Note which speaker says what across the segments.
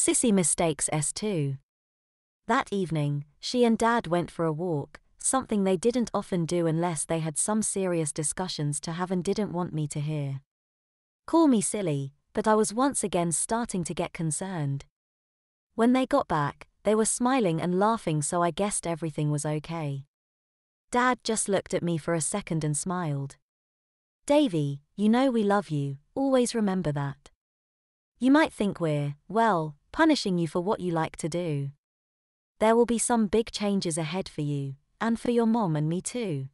Speaker 1: Sissy Mistakes S. That evening, she and Dad went for a walk, something they didn't often do unless they had some serious discussions to have and didn't want me to hear. Call me silly, but I was once again starting to get concerned. When they got back, they were smiling and laughing, so I guessed everything was okay. Dad just looked at me for a second and smiled. Davy, you know we love you, always remember that. You might think we're, well, punishing you for what you like to do. There will be some big changes ahead for you, and for your mom and me too.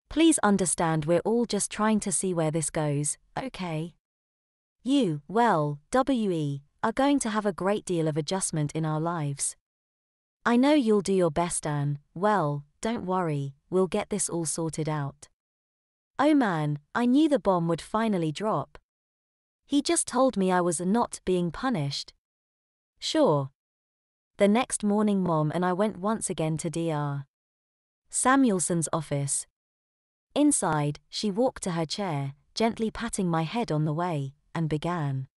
Speaker 1: Please understand we're all just trying to see where this goes, okay? You, well, are going to have a great deal of adjustment in our lives. I know you'll do your best, and, well, don't worry, we'll get this all sorted out. Oh man, I knew the bomb would finally drop. He just told me I was not being punished. Sure. The next morning Mom and I went once again to Dr. Samuelson's office. Inside, she walked to her chair, gently patting my head on the way, and began.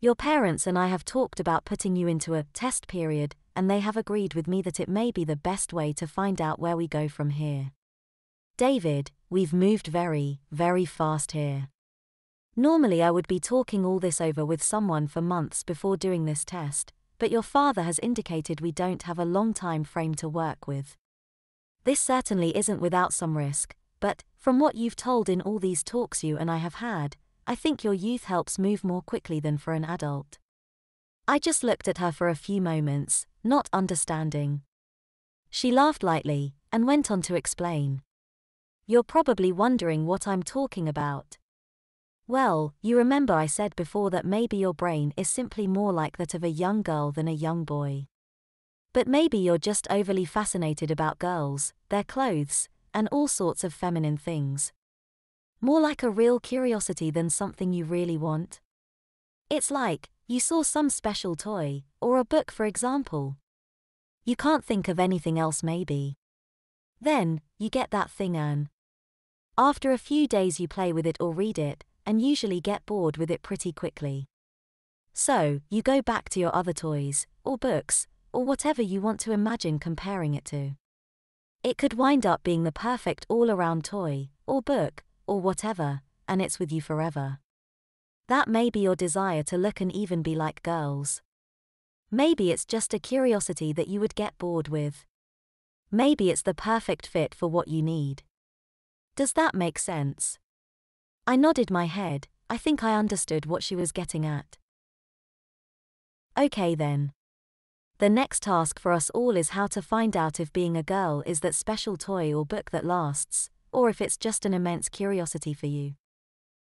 Speaker 1: Your parents and I have talked about putting you into a test period, and they have agreed with me that it may be the best way to find out where we go from here. David, we've moved very, very fast here. Normally I would be talking all this over with someone for months before doing this test, but your father has indicated we don't have a long time frame to work with. This certainly isn't without some risk, but, from what you've told in all these talks you and I have had, I think your youth helps move more quickly than for an adult. I just looked at her for a few moments, not understanding. She laughed lightly, and went on to explain. You're probably wondering what I'm talking about. Well, you remember I said before that maybe your brain is simply more like that of a young girl than a young boy. But maybe you're just overly fascinated about girls, their clothes, and all sorts of feminine things. More like a real curiosity than something you really want. It's like, you saw some special toy, or a book for example. You can't think of anything else maybe. Then, you get that thing and after a few days you play with it or read it, and usually get bored with it pretty quickly. So, you go back to your other toys, or books, or whatever you want to imagine comparing it to. It could wind up being the perfect all-around toy, or book, or whatever, and it's with you forever. That may be your desire to look and even be like girls. Maybe it's just a curiosity that you would get bored with. Maybe it's the perfect fit for what you need. Does that make sense? I nodded my head. I think I understood what she was getting at. Okay then. The next task for us all is how to find out if being a girl is that special toy or book that lasts, or if it's just an immense curiosity for you.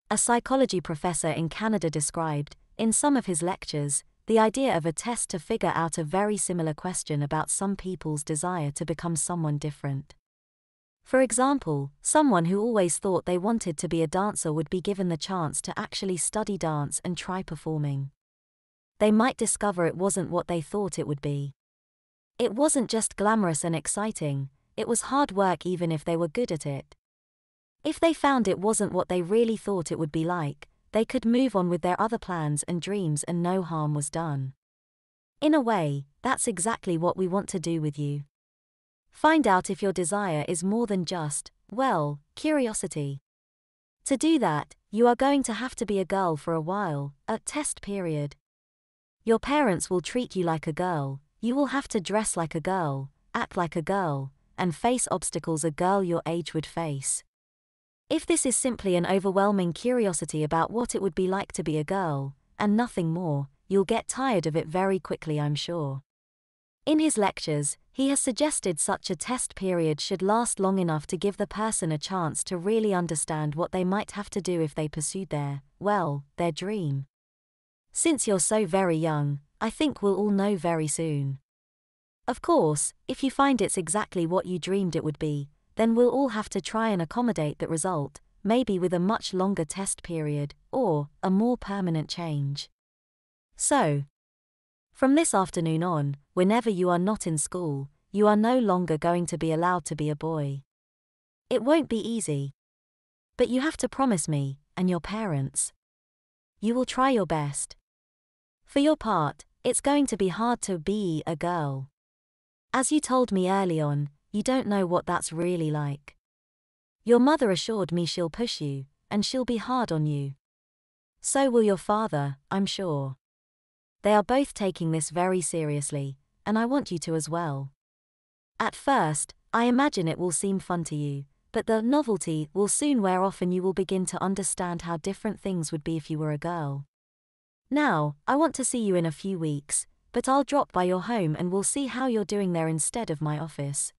Speaker 1: A psychology professor in Canada described, in some of his lectures, the idea of a test to figure out a very similar question about some people's desire to become someone different. For example, someone who always thought they wanted to be a dancer would be given the chance to actually study dance and try performing. They might discover it wasn't what they thought it would be. It wasn't just glamorous and exciting, it was hard work even if they were good at it. If they found it wasn't what they really thought it would be like, they could move on with their other plans and dreams and no harm was done. In a way, that's exactly what we want to do with you. Find out if your desire is more than just, well, curiosity. To do that, you are going to have to be a girl for a while, a test period. Your parents will treat you like a girl, you will have to dress like a girl, act like a girl, and face obstacles a girl your age would face. If this is simply an overwhelming curiosity about what it would be like to be a girl, and nothing more, you'll get tired of it very quickly, I'm sure. In his lectures, he has suggested such a test period should last long enough to give the person a chance to really understand what they might have to do if they pursued their dream. Since you're so very young, I think we'll all know very soon. Of course, if you find it's exactly what you dreamed it would be, then we'll all have to try and accommodate that result, maybe with a much longer test period, or a more permanent change. So, from this afternoon on, whenever you are not in school, you are no longer going to be allowed to be a boy. It won't be easy. But you have to promise me, and your parents. You will try your best. For your part, It's going to be hard to be a girl. As you told me early on, you don't know what that's really like. Your mother assured me she'll push you, and she'll be hard on you. So will your father, I'm sure. They are both taking this very seriously, and I want you to as well. At first, I imagine it will seem fun to you, but the novelty will soon wear off and you will begin to understand how different things would be if you were a girl. Now, I want to see you in a few weeks, but I'll drop by your home and we'll see how you're doing there instead of my office.